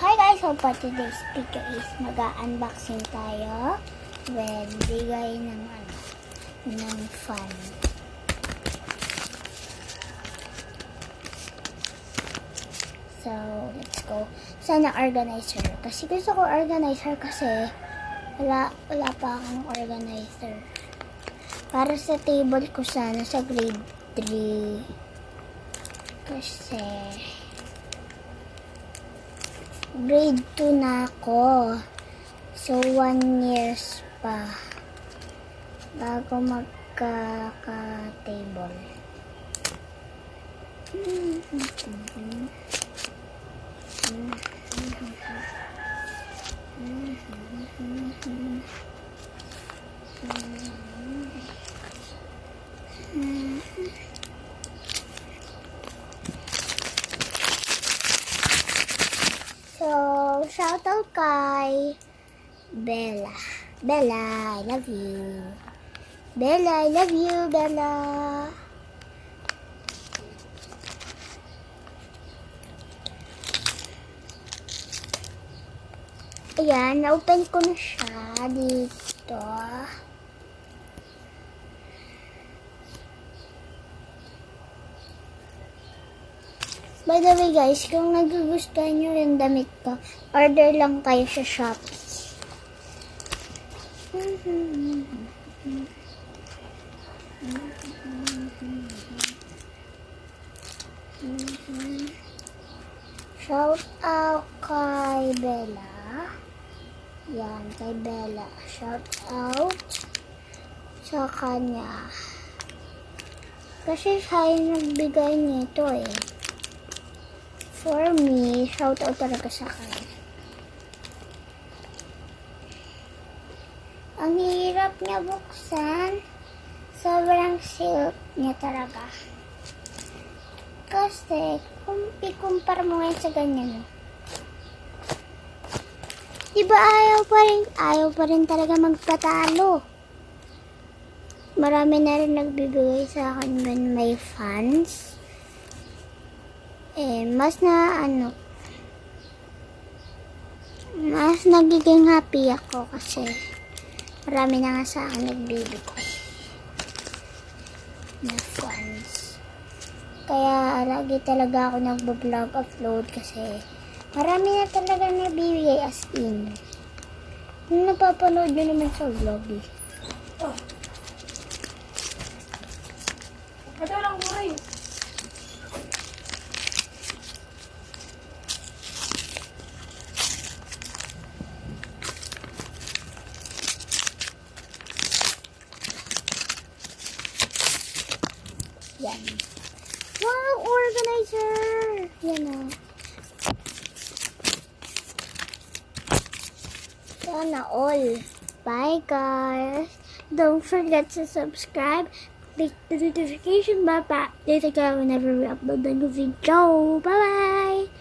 Hi guys! So for today's video is mag-unboxing tayo with bigay ng fun. So, let's go. Sana organizer. Kasi gusto ko organizer kasi wala pa akong organizer. Para sa table ko sana sa grade 3. Kasi grade 2 na ako. So, 1 years pa bago magka-table. So, shout out kay Bella. Bella, I love you. Bella, I love you, Bella. Ayan, na-open ko na siya dito. By the way guys, kung nagugustuhan nyo yung damit ko, order lang kayo sa Shopee. Shout out kay Bella. Yan, kay Bella. Shout out sa kanya. Kasi siya yung nagbigay nito eh. For me, shout out talaga sa kanya. Ang hirap niya buksan. Sobrang silk niya talaga. Kasi, kung ikumpara mo ngayon sa ganyan, diba ayaw pa rin talaga magpatalo. Marami na rin nagbibigay sa akin when may fans. Mas nagiging happy ako kasi marami na nga sa akin nagbibigay na fans. Kaya lagi talaga ako nagbo-vlog upload kasi marami na talaga nabibigay as in. Yung napapanood nyo naman sa vlog eh. Oh. Ito lang ko rin. Yan. Wow! Organizer! Yan o. Sana all. Bye guys! Don't forget to subscribe. Click the notification bell para updated kayo whenever we upload a new video. Bye bye!